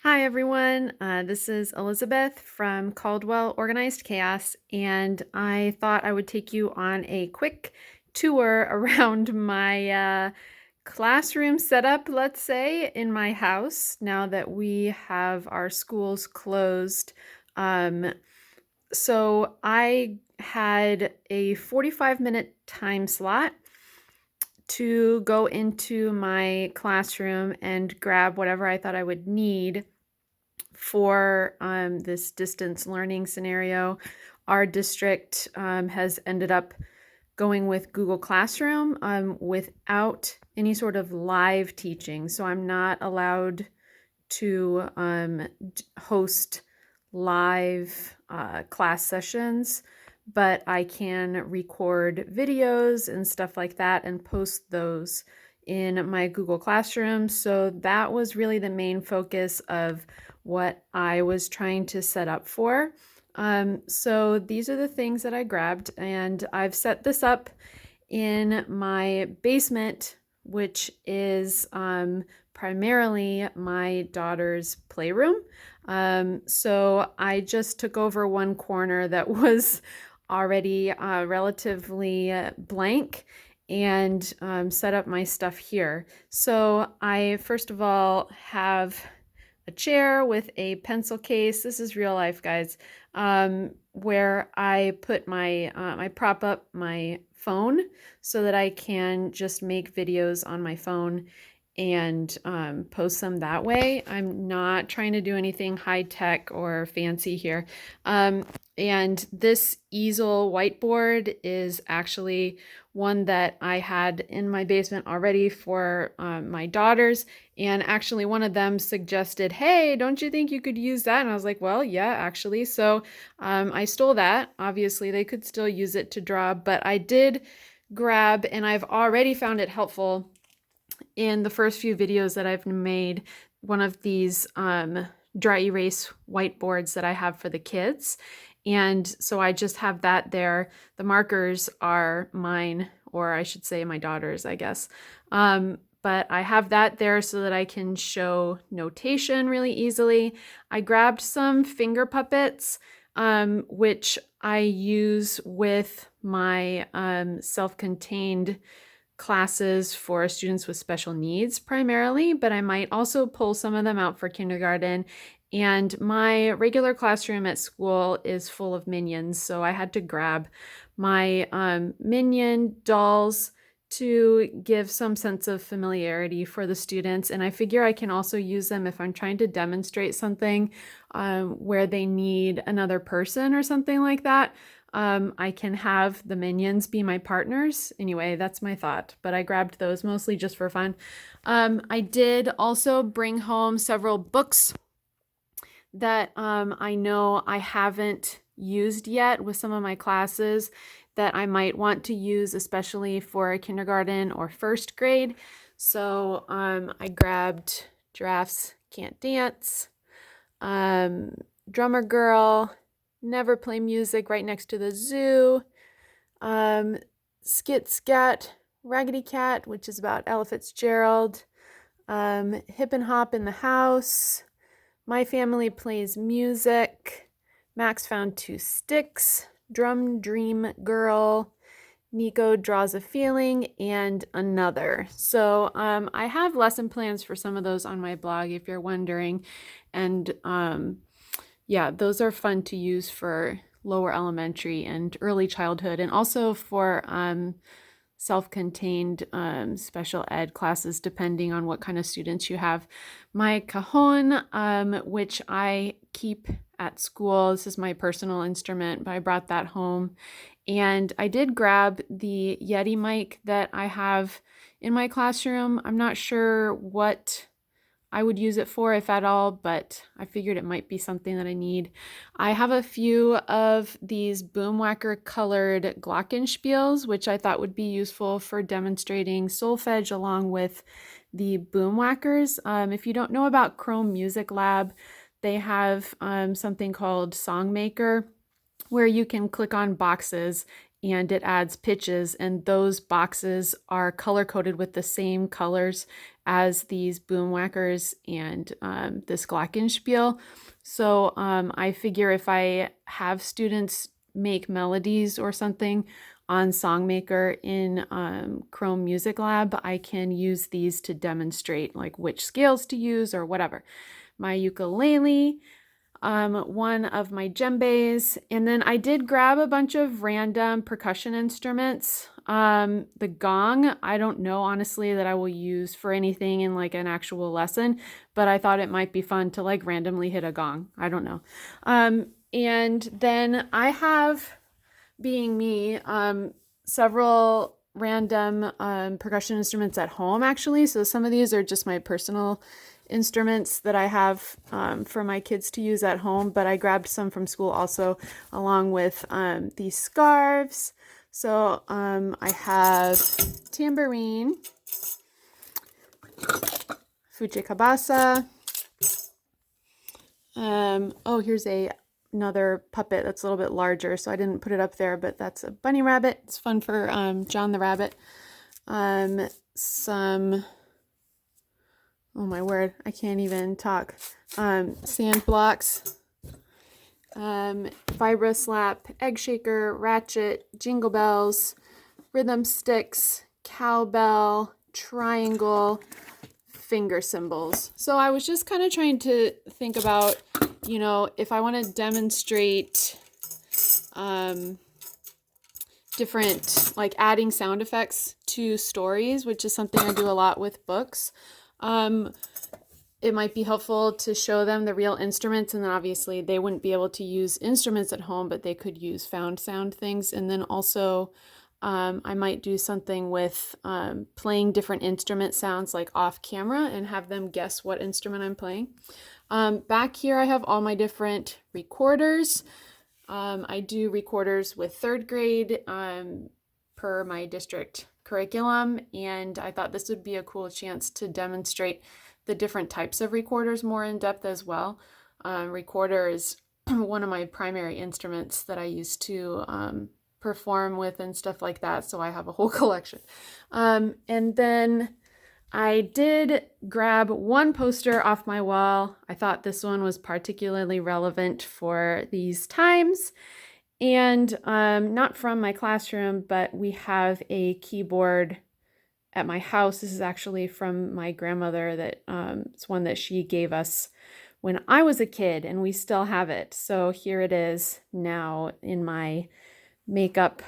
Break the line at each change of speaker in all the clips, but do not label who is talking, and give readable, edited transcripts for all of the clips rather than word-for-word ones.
Hi, everyone. This is Elizabeth from Caldwell Organized Chaos, and I thought I would take you on a quick tour around my classroom setup, let's say, in my house now that we have our schools closed. Um, so I had a 45-minute time slot to go into my classroom and grab whatever I thought I would need for this distance learning scenario. Our district has ended up going with Google Classroom without any sort of live teaching. So I'm not allowed to host live class sessions, but I can record videos and stuff like that and post those in my Google Classroom. So that was really the main focus of what I was trying to set up for. So these are the things that I grabbed, and I've set this up in my basement, which is primarily my daughter's playroom. So I just took over one corner that was already relatively blank and set up my stuff here. So I first of all have a chair with a pencil case. This is real life, guys. Where I put I prop up my phone so that I can just make videos on my phone and post them that way. I'm not trying to do anything high tech or fancy here. And this Easel Whiteboard is actually one that I had in my basement already for my daughters. And actually one of them suggested, hey, don't you think you could use that? And I was like, well, yeah, actually. So I stole that. Obviously, they could still use it to draw, but I did grab, and I've already found it helpful in the first few videos that I've made, one of these dry erase whiteboards that I have for the kids. And so I just have that there. The markers are mine, or I should say my daughter's, I guess. But I have that there so that I can show notation really easily. I grabbed some finger puppets, which I use with my self-contained classes for students with special needs primarily, but I might also pull some of them out for kindergarten. And my regular classroom at school is full of minions, so I had to grab my minion dolls to give some sense of familiarity for the students. And I figure I can also use them if I'm trying to demonstrate something where they need another person or something like that. I can have the minions be my partners. Anyway, that's my thought, but I grabbed those mostly just for fun. I did also bring home several books that I know I haven't used yet with some of my classes that I might want to use, especially for kindergarten or first grade. So I grabbed Giraffes Can't Dance, Drummer Girl, Never Play Music Right Next to the Zoo, Skit Scat, Raggedy Cat, which is about Ella Fitzgerald, Hip and Hop in the House, My Family Plays Music, Max Found Two Sticks, Drum Dream Girl, Nico Draws a Feeling, and Another. So I have lesson plans for some of those on my blog if you're wondering. And yeah, those are fun to use for lower elementary and early childhood, and also for self-contained special ed classes, depending on what kind of students you have. My cajon, which I keep at school, this is my personal instrument, but I brought that home. And I did grab the Yeti mic that I have in my classroom. I'm not sure what I would use it for, if at all, but I figured it might be something that I need. I have a few of these Boomwhacker colored glockenspiels, which I thought would be useful for demonstrating solfege along with the Boomwhackers. If you don't know about Chrome Music Lab, they have something called Songmaker, where you can click on boxes and it adds pitches, and those boxes are color coded with the same colors as these boom whackers and this glockenspiel. So I figure if I have students make melodies or something on SongMaker in Chrome Music Lab, I can use these to demonstrate like which scales to use or whatever. My ukulele, one of my djembes, and then I did grab a bunch of random percussion instruments. The gong, I don't know honestly that I will use for anything in like an actual lesson, but I thought it might be fun to like randomly hit a gong. I don't know. And then I have, being me, several random percussion instruments at home actually. So some of these are just my personal instruments that I have for my kids to use at home, but I grabbed some from school also, along with these scarves. So I have tambourine, fuche kabasa. Oh, here's another puppet that's a little bit larger, so I didn't put it up there, but that's a bunny rabbit. It's fun for John the rabbit. Some, oh my word, I can't even talk. Sand blocks, vibro slap, egg shaker, ratchet, jingle bells, rhythm sticks, cowbell, triangle, finger cymbals. So I was just kind of trying to think about, you know, if I want to demonstrate different, like adding sound effects to stories, which is something I do a lot with books. It might be helpful to show them the real instruments, and then obviously they wouldn't be able to use instruments at home, but they could use found sound things. And then also I might do something with playing different instrument sounds like off camera and have them guess what instrument I'm playing. Back here I have all my different recorders. I do recorders with third grade per my district curriculum, and I thought this would be a cool chance to demonstrate the different types of recorders more in depth as well. Recorder is one of my primary instruments that I used to perform with and stuff like that, so I have a whole collection. And then I did grab one poster off my wall. I thought this one was particularly relevant for these times, and not from my classroom, but we have a keyboard at my house. This is actually from my grandmother. That it's one that she gave us when I was a kid, and we still have it. So here it is now in my makeup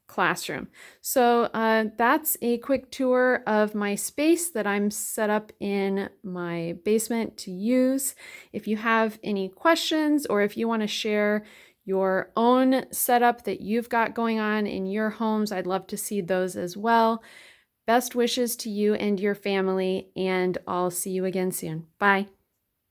classroom. So that's a quick tour of my space that I'm set up in my basement to use. If you have any questions, or if you want to share your own setup that you've got going on in your homes, I'd love to see those as well. Best wishes to you and your family, and I'll see you again soon. Bye.